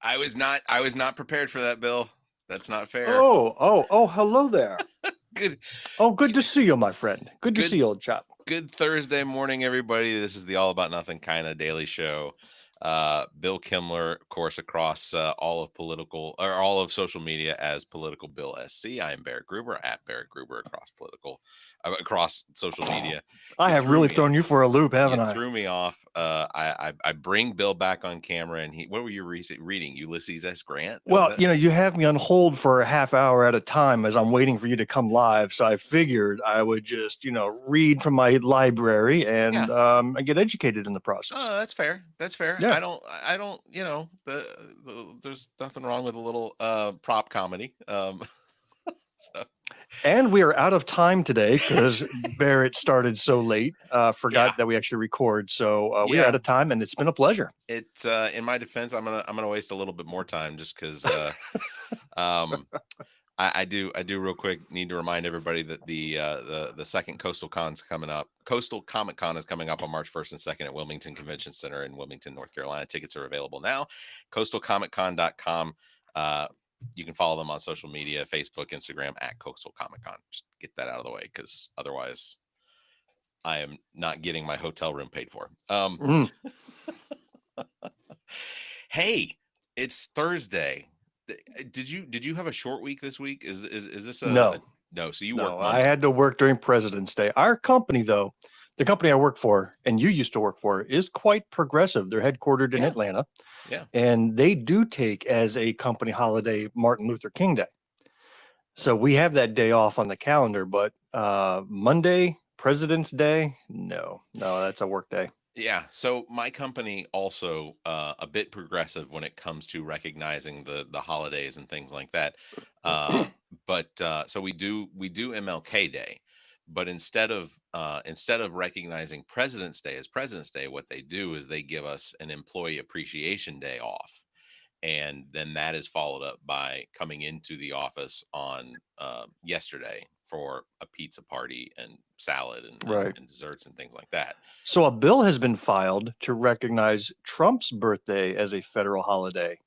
I was not prepared for that, Bill. That's not fair. Oh, hello there. Good Oh, good to see you, my friend. Good to see good you, old chap. good Thursday morning, everybody. This is the All About Nothing kind of daily show. Bill Kimmler, of course, across all of political or all of social media as Political Bill SC. I am Barrett Gruber at Barrett Gruber across social media. I You have threw really me thrown you for a loop, You haven't I? threw me off. I bring Bill back on camera, and what were you reading? Ulysses S. Grant? Was Well, that? you have me on hold for a half hour at a time as I'm waiting for you to come live. So I figured I would just, read from my library Yeah. and I get educated in the process. Oh, that's fair. That's fair. Yeah. I don't. There's nothing wrong with a little prop comedy. So And we are out of time today that's because Barrett started so late, yeah, forgot that we actually record. So we are out yeah. of time and it's been a pleasure. It's in my defense, I'm gonna waste a little bit more time just because um I do real quick need to remind everybody that the second Coastal Con's coming up. Coastal Comic Con is coming up on March 1st and 2nd at Wilmington Convention Center in Wilmington, North Carolina. Tickets are available now. CoastalComicCon.com. You can follow them on social media, Facebook, Instagram at Coastal Comic Con. Just get that out of the way because otherwise I am not getting my hotel room paid for. Mm, Hey, it's Thursday. Did you have a short week this week? Is this a no, no? So you work no, I Monday. had to work during President's Day. Our company, though, the company I work for and you used to work for, is quite progressive. They're headquartered in Yeah, Atlanta yeah. and they do take as a company holiday Martin Luther King Day. So we have that day off on the calendar, but Monday, President's Day, no, that's a work day. Yeah, so my company also a bit progressive when it comes to recognizing the holidays and things like that. Uh, but so we do MLK Day, but instead of recognizing President's Day as President's Day, what they do is they give us an Employee Appreciation Day off, and then that is followed up by coming into the office on yesterday for a pizza party and salad Right. and desserts and things like that. So a bill has been filed to recognize Trump's birthday as a federal holiday.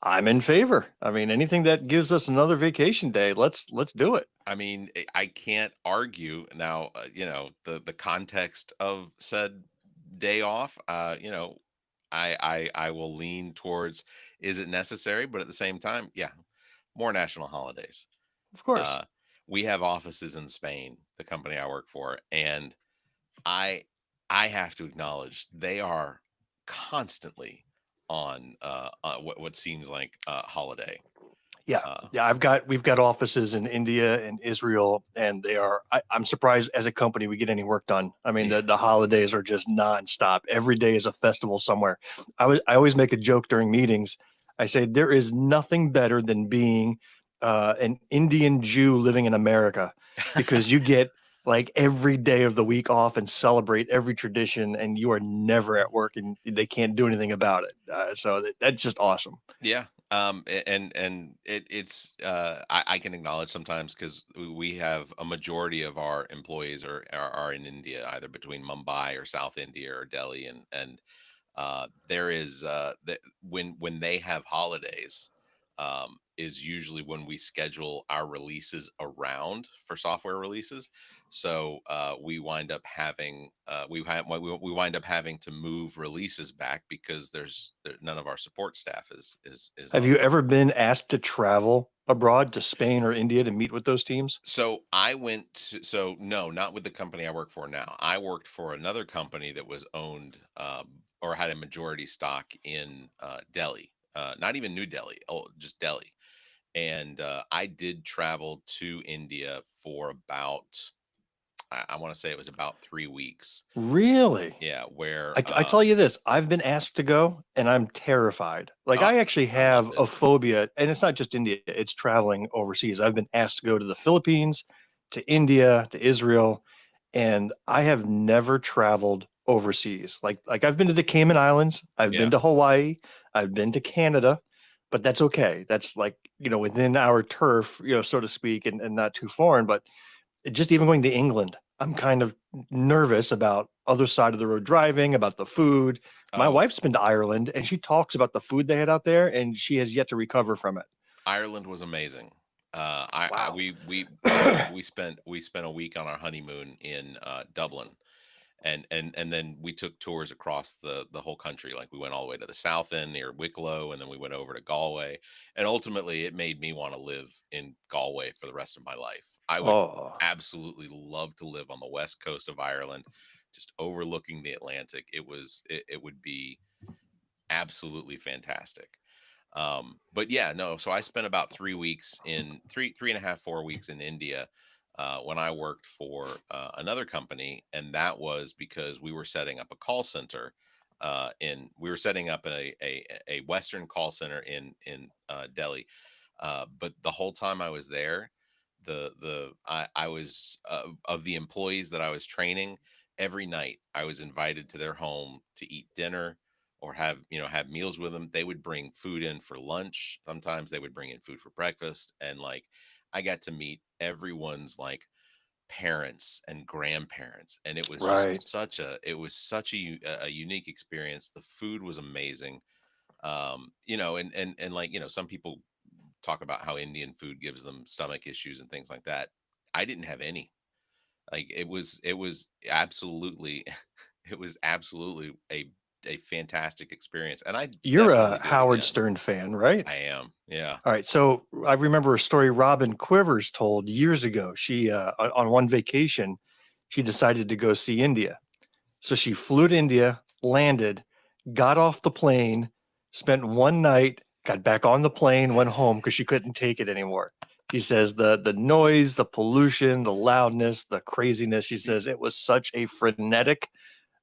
I'm in favor. I mean, anything that gives us another vacation day, let's do it. I mean, I can't argue now. The context of said day off. I will lean towards is it necessary, but at the same time, yeah, more national holidays. Of course. Uh, we have offices in Spain, the company I work for, and I I have to acknowledge they are constantly on what seems like a holiday. Yeah. Uh, Yeah, we've got offices in India and Israel, and I'm surprised as a company we get any work done. I mean, the holidays are just nonstop. Every day is a festival somewhere. I always make a joke during meetings. I say there is nothing better than being an Indian Jew living in America because you get like every day of the week off and celebrate every tradition, and you are never at work, and they can't do anything about it. That's just awesome. Yeah. I can acknowledge sometimes because we have a majority of our employees are in India, either between Mumbai or South India or Delhi, and there is when they have holidays, is usually when we schedule our releases around for software releases. So we wind up having we wind up having to move releases back because none of our support staff is Have on. you ever been asked to travel abroad to Spain or India to meet with those teams? So I went to, so no, not with the company I work for now. I worked for another company that was owned or had a majority stock in Delhi, not even New Delhi, just Delhi. And I did travel to India for about, I want to say it was about 3 weeks. Really? Yeah, where I tell you this, I've been asked to go and I'm terrified. Like uh, I actually I have loved it. a phobia, and it's not just India, it's traveling overseas. I've been asked to go to the Philippines, to India, to Israel, and I have never traveled overseas. Like I've been to the Cayman Islands, I've been Yeah, to Hawaii, I've been to Canada, but that's okay. That's like, within our turf, so to speak, and not too foreign. But just even going to England, I'm kind of nervous about other side of the road driving, about the food. My Oh, wife's been to Ireland and she talks about the food they had out there and she has yet to recover from it. Ireland was amazing. I Wow. we spent a week on our honeymoon in Dublin, and then we took tours across the whole country. Like we went all the way to the south end near Wicklow, and then we went over to Galway. And ultimately, it made me want to live in Galway for the rest of my life. I would Oh, absolutely love to live on the west coast of Ireland, just overlooking the Atlantic. It would be absolutely fantastic. But yeah, no. So I spent about 3 weeks in 3.5, 4 weeks in India when I worked for another company, and that was because we were setting up a call center. We were setting up a Western call center in Delhi. But the whole time I was there, I was of the employees that I was training. Every night I was invited to their home to eat dinner or have meals with them. They would bring food in for lunch. Sometimes they would bring in food for breakfast, and like I got to meet everyone's like parents and grandparents, and it was right. just such a unique experience. The food was amazing. And like some people talk about how Indian food gives them stomach issues and things like that. I didn't have any. Like it was absolutely it was absolutely a fantastic experience, and I You're a definitely do it Howard again. Stern fan, right? I am. Yeah. All right. So I remember a story Robin Quivers told years ago. She, on one vacation, she decided to go see India. So she flew to India, landed, got off the plane, spent one night, got back on the plane, went home because she couldn't take it anymore. She says the noise, the pollution, the loudness, the craziness. She Y- says it was such a frenetic.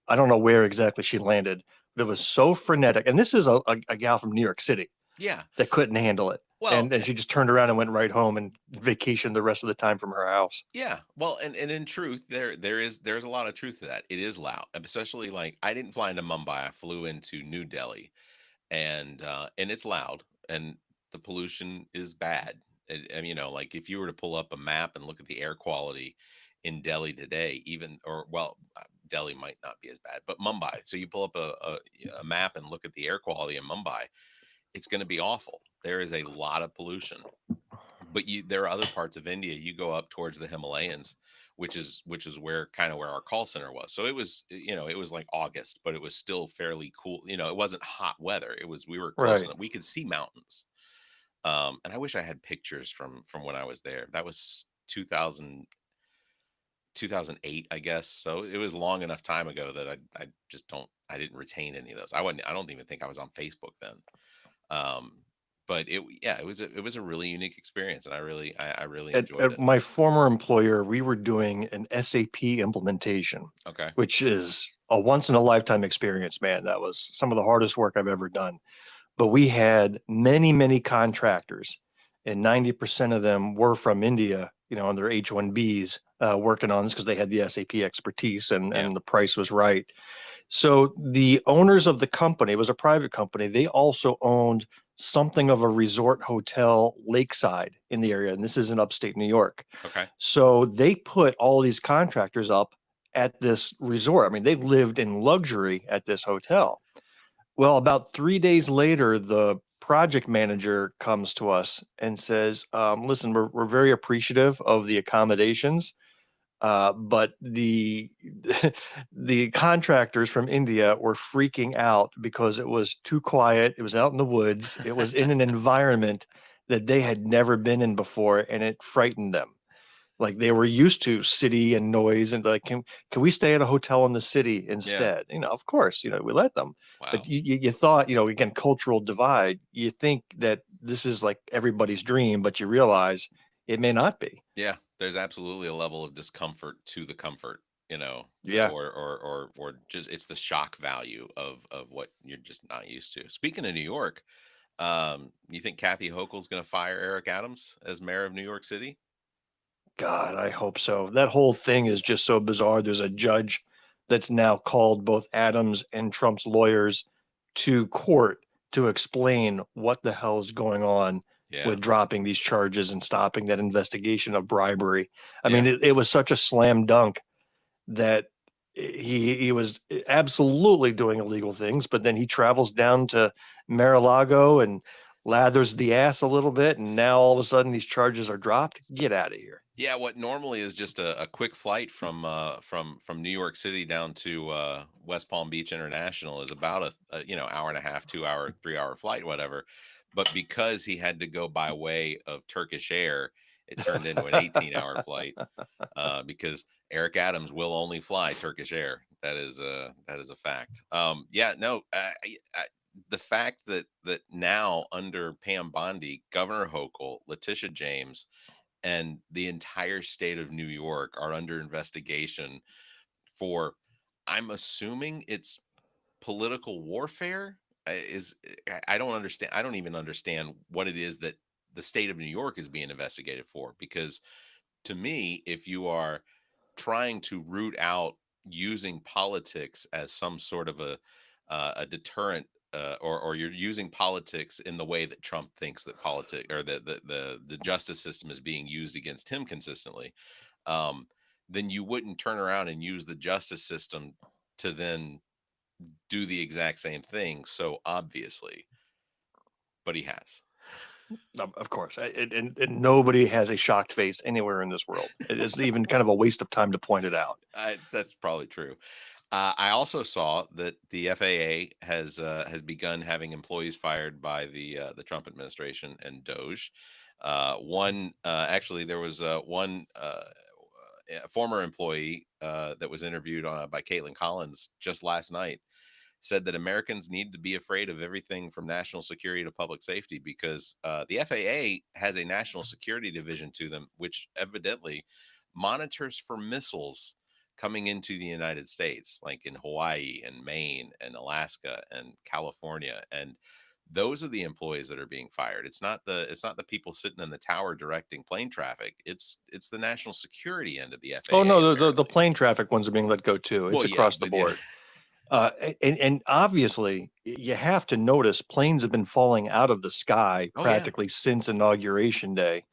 I don't know where exactly she landed, but it was so frenetic. And this is a gal from New York City Yeah. that couldn't handle it. Well, And she just turned around and went right home and vacationed the rest of the time from her house. yeah. Well, and in truth, there's a lot of truth to that. It is loud, especially like I didn't fly into Mumbai. I flew into New Delhi, and it's loud, and the pollution is bad. And like if you were to pull up a map and look at the air quality in Delhi today, even or well, Delhi might not be as bad, but Mumbai. So you pull up a map and look at the air quality in Mumbai, it's going to be awful. There is a lot of pollution. But there are other parts of India. You go up towards the Himalayas, which is where kind of where our call center was. So it was like August, but it was still fairly cool. It wasn't hot weather. We were close Right. enough. We could see mountains. And I wish I had pictures from when I was there. That was 2008, I guess. So it was long enough time ago that I just don't I didn't retain any of those. I don't even think I was on Facebook then. Um, but yeah, it was a really unique experience, and I really enjoyed At it. my former employer, we were doing an SAP implementation, Okay. which is a once in a lifetime experience, man. That was some of the hardest work I've ever done. But we had many, many contractors, and 90% of them were from India, on their H-1Bs, working on this because they had the SAP expertise Yeah. and the price was right. So the owners of the company, it was a private company, they also owned something of a resort hotel lakeside in the area, and this is in upstate New York. Okay. So they put all these contractors up at this resort. I mean, they lived in luxury at this hotel. Well, about 3 days later, the project manager comes to us and says, listen, we're very appreciative of the accommodations, but the contractors from India were freaking out because it was too quiet. It was out in the woods. It was in an environment that they had never been in before, and it frightened them. Like they were used to city and noise, and like, can we stay at a hotel in the city Yeah. instead? Of course, we let them. But Wow. you thought, again, cultural divide. You think that this is like everybody's dream, but you realize it may not be. Yeah. There's absolutely a level of discomfort to the comfort, Yeah. or just it's the shock value of what you're just not used to. Speaking of New York, you think Kathy Hochul's going to fire Eric Adams as mayor of New York City? God, I hope so. That whole thing is just so bizarre. There's a judge that's now called both Adams and Trump's lawyers to court to explain what the hell is going on Yeah. with dropping these charges and stopping that investigation of bribery. I mean, Yeah. it was such a slam dunk. that he was absolutely doing illegal things, but then he travels down to Mar-a-Lago and lathers the ass a little bit, and now all of a sudden these charges are dropped. Get out of here. Yeah, what normally is just a quick flight from New York City down to West Palm Beach International is about a hour and a half, 2 hour, 3 hour flight, whatever. But because he had to go by way of Turkish Air, it turned into an 18-hour flight because Eric Adams will only fly Turkish Air. That is a fact. Yeah, no, the fact that now under Pam Bondi, Governor Hochul, Letitia James, and the entire state of New York are under investigation for, I'm assuming it's political warfare. I don't understand. I don't even understand what it is that the state of New York is being investigated for. Because to me, if you are trying to root out using politics as some sort of a deterrent, or you're using politics in the way that Trump thinks that politics or the justice system is being used against him consistently, um, then you wouldn't turn around and use the justice system to then do the exact same thing so obviously. But he has. Of course, and nobody has a shocked face anywhere in this world. It is even kind of a waste of time to point it out. That's probably true. I also saw that the FAA has begun having employees fired by the Trump administration and Doge. One actually, there was one a former employee that was interviewed by Caitlin Collins just last night, said that Americans need to be afraid of everything from national security to public safety because the FAA has a national security division to them, which evidently monitors for missiles coming into the United States, like in Hawaii and Maine and Alaska and California. And those are the employees that are being fired. It's not the people sitting in the tower directing plane traffic. It's the national security end of the Oh FAA no, the apparently. plane traffic ones are being let go too. It's Well, yeah, across the but yeah. board. And obviously, you have to notice planes have been falling out of the sky Oh yeah. practically since Inauguration Day.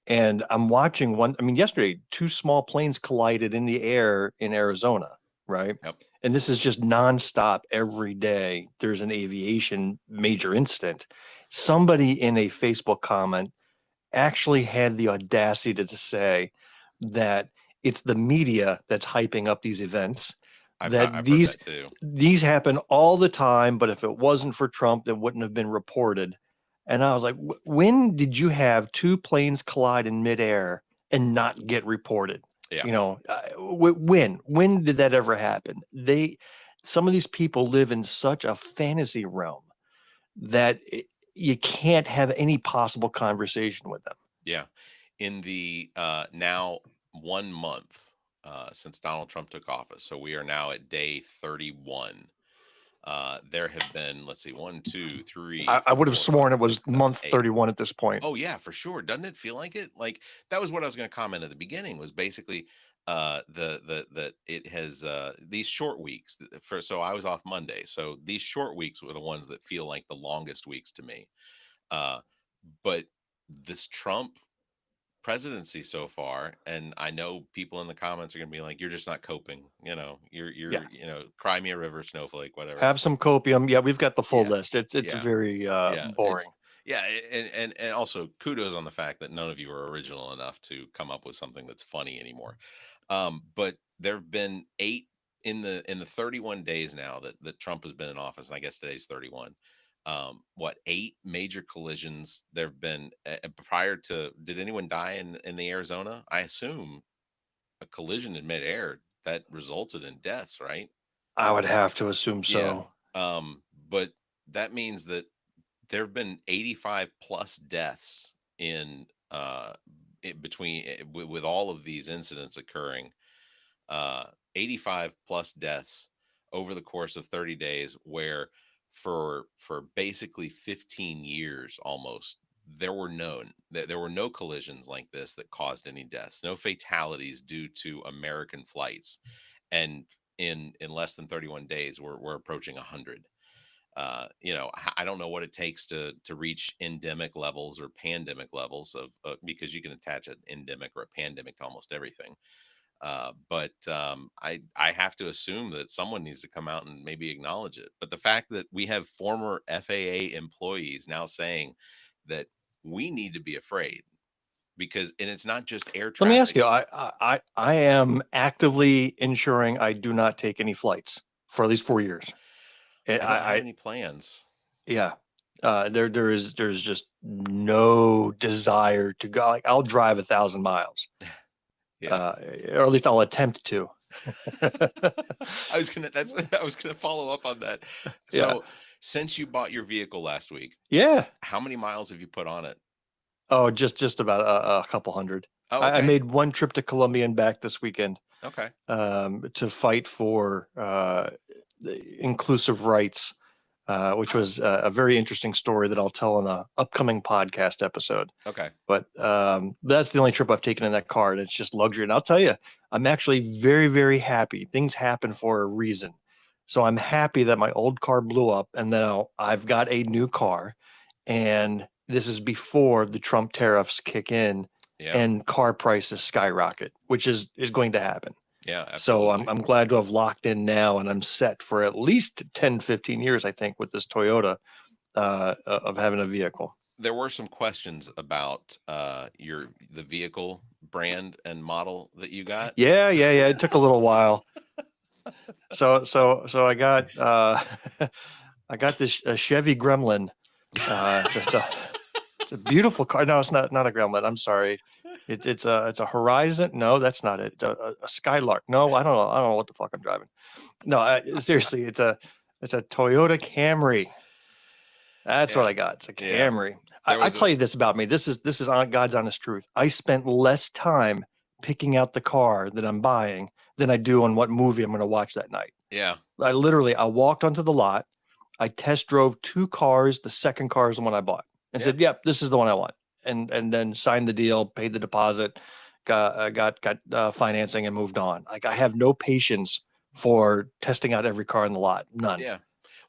And I'm watching one. I mean, yesterday, two small planes collided in the air in Arizona, right? Yep. And this is just nonstop every day. There's an aviation major incident. Somebody in a Facebook comment actually had the audacity to say that it's the media that's hyping up these events, that I've heard that too. these happen all the time, but if it wasn't for Trump, that wouldn't have been reported. And I was like, when did you have two planes collide in midair and not get reported? Yeah. When did that ever happen? Some of these people live in such a fantasy realm that you can't have any possible conversation with them. Yeah. In the now 1 month since Donald Trump took office, so we are now at day 31. There have been, let's see, one, two, three, I would have four, five, sworn it was six, seven, month eight. 31 at this point. Oh yeah, for sure. Doesn't it feel like it? Like that was what I was going to comment at the beginning. Was basically the it has these short weeks. For so I was off Monday, so these short weeks were the ones that feel like the longest weeks to me. Uh, but this Trump presidency so far, and I know people in the comments are going to be like, "You're just not coping." Yeah. Cry me a river, snowflake, whatever. Have some copium. Yeah, we've got the full Yeah, list. It's yeah, very yeah. boring. And also kudos on the fact that none of you are original enough to come up with something that's funny anymore. But there have been eight in the 31 days now that Trump has been in office, and I guess today's 31. What, eight major collisions there have been prior to? Did anyone die in the Arizona? I assume a collision in midair that resulted in deaths, right? I would have to assume Yeah. so. But that means that there have been 85 plus deaths with all of these incidents occurring. 85 plus deaths over the course of 30 days, where for basically 15 years almost, there were no collisions like this that caused any deaths, no fatalities due to American flights. And in less than 31 days, we're approaching 100. I don't know what it takes to reach endemic levels or pandemic levels of because you can attach an endemic or a pandemic to almost everything. But I have to assume that someone needs to come out and maybe acknowledge it. But the fact that we have former FAA employees now saying that we need to be afraid because, and it's not just air Let me ask traffic. you, I am actively ensuring I do not take any flights for at least 4 years. And I don't have I any plans. yeah, there's just no desire to go. Like I'll drive 1,000 miles, Yeah. uh, or at least I'll attempt to. I was gonna follow up on that. Yeah, So since you bought your vehicle last week, yeah. how many miles have you put on it? Oh, just about a couple hundred. Oh, I okay. made one trip to Colombia and back this weekend, Okay. to fight for the inclusive rights, which Oh, was a very interesting story that I'll tell in a upcoming podcast episode. okay. But that's the only trip I've taken in that car, and it's just luxury. And I'll tell you, I'm actually very, very happy. Things happen for a reason. So I'm happy that my old car blew up, and now I've got a new car. And this is before the Trump tariffs kick in Yeah. and car prices skyrocket, which is going to happen. Yeah, So I'm absolutely. I'm glad to have locked in now, and I'm set for at least 10, 15 years, I think, with this Toyota, of having a vehicle. There were some questions about the vehicle brand and model that you got. Yeah, yeah, yeah. It took a little while. So I got I got this a Chevy Gremlin. It's a beautiful car. No, it's not a Gremlin. I'm sorry. It's a Horizon. No, that's not it. A Skylark. No, I don't know. I don't know what the fuck I'm driving. No, seriously, it's a Toyota Camry. That's what Yeah. I got. It's a Yeah. Camry. There I was a tell you this about me. This is on God's honest truth. I spent less time picking out the car that I'm buying than I do on what movie I'm going to watch that night. yeah. I walked onto the lot. I test drove two cars. The second car is the one I bought, and Yeah. said, "Yep, this is the one I want." And then signed the deal, paid the deposit, got financing, and moved on. Like I have no patience for testing out every car in the lot. None. Yeah.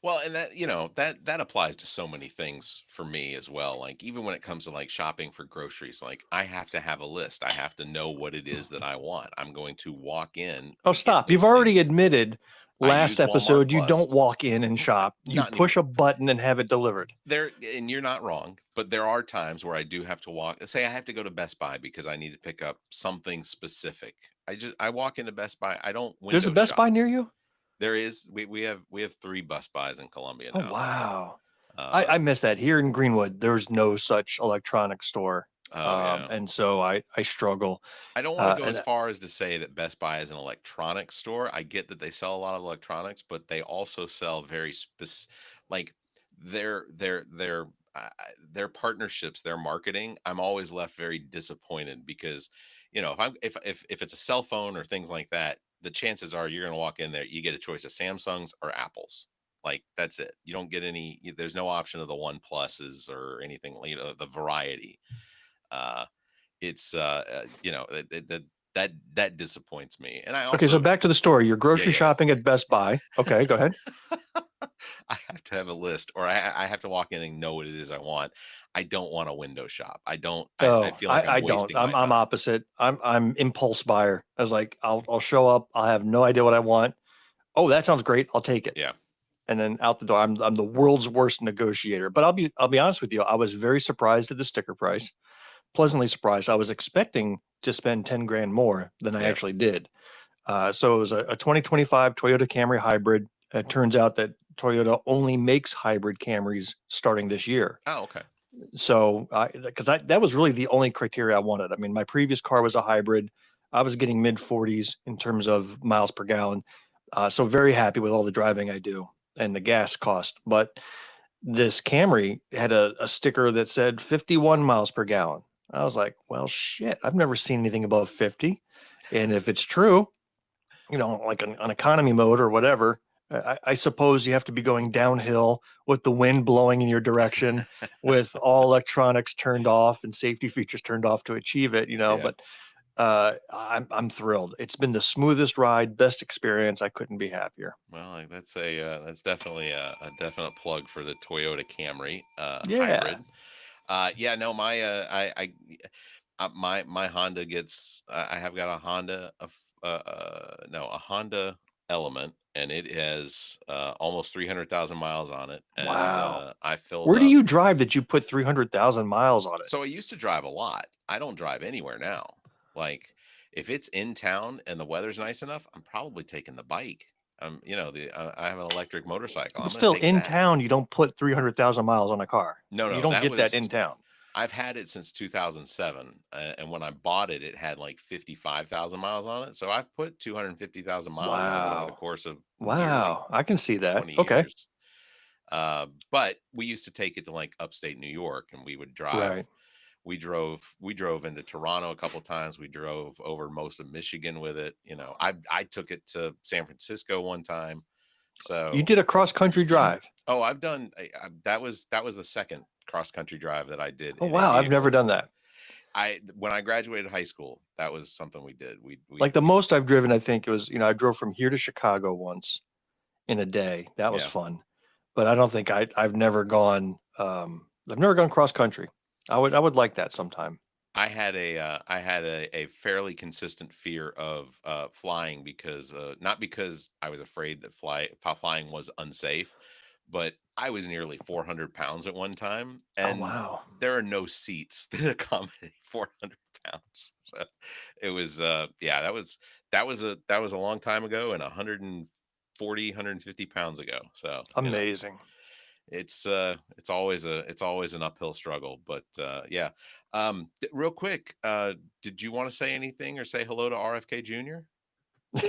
Well, and that, that applies to so many things for me as well. Like even when it comes to like shopping for groceries, like I have to have a list. I have to know what it is that I want. I'm going to walk in Oh, and get stop. You've those already things. admitted I last use Walmart episode you Plus. don't walk in and shop. You Not anymore. push a button and have it delivered. There, and you're not wrong, but there are times where I do have to walk. Say I have to go to Best Buy because I need to pick up something specific. I walk into Best Buy. I don't There's a window Best Buy shop. near you? There is we have three Best Buys in Columbia Oh, now. wow. I Um, missed that. Here in Greenwood, there's no such electronic store. oh yeah. And so I struggle. I don't want to go And as far as to say that Best Buy is an electronics store. I get that they sell a lot of electronics, but they also sell very like their partnerships, their marketing. I'm always left very disappointed because, if it's a cell phone or things like that, the chances are you're going to walk in there, you get a choice of Samsungs or Apples. Like that's it. You don't get there's no option of the One Pluses or anything, the variety. Uh, that disappoints me. And I okay, so also, back to the story. You're yeah, grocery yeah, shopping at Best Buy. Okay, go ahead. yeah. I have to have a list, or I have to walk in and know what it is I want. I don't want a window shop. I don't. I Oh, feel like I'm I don't. wasting my I'm time. opposite. I'm impulse buyer. I was like, I'll show up. I have no idea what I want. Oh, that sounds great. I'll take it. Yeah, And then out the door. I'm the world's worst negotiator. But I'll be honest with you. I was very surprised at the sticker price. Pleasantly surprised. I was expecting to spend 10 grand more than I yeah. actually did. So it was a 2025 Toyota Camry hybrid. It turns out that Toyota only makes hybrid Camrys starting this year. Oh, okay. So, because that was really the only criteria I wanted. I mean, my previous car was a hybrid. I was getting mid 40s in terms of miles per gallon. So very happy with all the driving I do and the gas cost. But this Camry had a sticker that said 51 miles per gallon. I was like, well, shit, I've never seen anything above 50. And if it's true, like an economy mode or whatever, I suppose you have to be going downhill with the wind blowing in your direction, with all electronics turned off and safety features turned off to achieve it. Yeah. But I'm thrilled. It's been the smoothest ride, best experience. I couldn't be happier. Well, that's definitely a definite plug for the Toyota Camry Yeah. hybrid. Yeah, no, my My Honda gets. I have got a Honda, no, a Honda Element, and it has almost 300,000 miles on it, and Wow. I filled Where do up. you drive that you put 300,000 miles on it? So I used to drive a lot. I don't drive anywhere now. Like if it's in town and the weather's nice enough, I'm probably taking the bike. I have an electric motorcycle. I'm But going to still, take in that. town, you don't put 300,000 miles on a car. No, You no, don't that get that was in town. I've had it since 2007, and when I bought it, it had like 55,000 miles on it. So I've put 250,000 miles on it over the Wow. course of nearly Wow. I can see that. 20 Okay. years. But we used to take it to like upstate New York, and we would drive. Right. We drove into Toronto a couple times. We drove over most of Michigan with it. I took it to San Francisco one time. You So, did a cross country drive. oh, I've done that was the second cross country drive that I did Oh, in a wow. I've never vehicle. done that. I When I graduated high school, that was something we did. Like the most I've driven, I think it was, I drove from here to Chicago once in a day. That was Yeah. fun. But I don't think I've never gone, I've never gone cross country. I would like that sometime. I had a fairly consistent fear of flying, because not because I was afraid that flying was unsafe, but I was nearly 400 pounds at one time, Oh, and wow. there are no seats that accommodate 400 pounds. So it was yeah, that was a long time ago, and 140, 150 pounds ago. So Amazing. it's always an uphill struggle, but yeah. Real quick, did you want to say anything or say hello to RFK Jr.?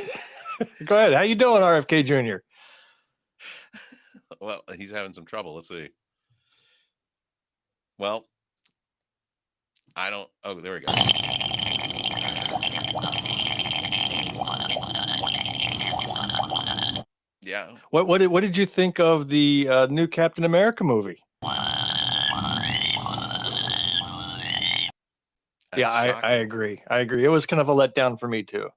Go ahead. How you doing, RFK Jr.? Well, he's having some trouble. Let's see. Well, I don't. Oh, there we go. Yeah, What did you think of the new Captain America movie? Yeah, that's I shocking. agree. I agree. It was kind of a letdown for me too.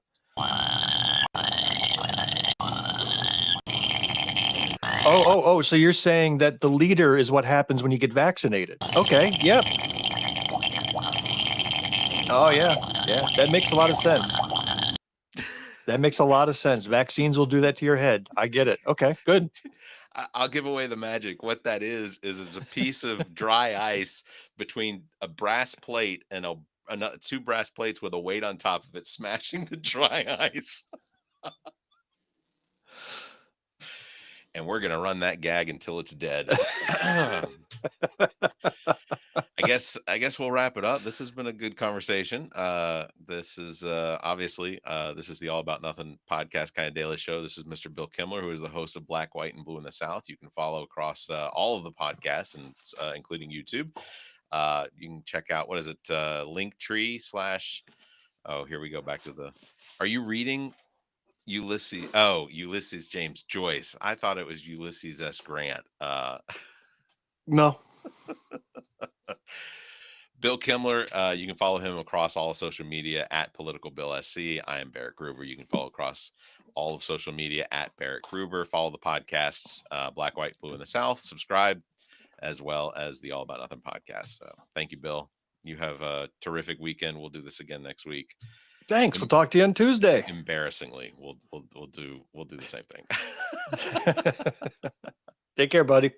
Oh. So you're saying that the leader is what happens when you get vaccinated? Okay. Yep. Oh yeah. Yeah. That makes a lot of sense. That makes a lot of sense. Vaccines will do that to your head. I get it. Okay. Good. I'll give away the magic. What that is it's a piece of dry ice between a brass plate and two brass plates with a weight on top of it, smashing the dry ice. And we're gonna run that gag until it's dead. I guess we'll wrap it up. This has been a good conversation. This is obviously this is the All About Nothing podcast kind of daily show. This is Mr. Bill Kimmler, who is the host of Black, White, and Blue in the South. You can follow across all of the podcasts, and including YouTube. You can check out, what is it, Linktree slash. Oh, here we go back to the. Are you reading Ulysses? Oh, Ulysses James Joyce. I thought it was Ulysses S. Grant. No. Bill Kimmler, you can follow him across all of social media at Political Bill SC. I am Barrett Gruber. You can follow across all of social media at Barrett Gruber. Follow the podcasts, Black, White, Blue in the South. Subscribe, as well as the All About Nothing podcast. So thank you, Bill. You have a terrific weekend. We'll do this again next week. Thanks. We'll talk to you on Tuesday. Embarrassingly, we'll do the same thing. Take care, buddy.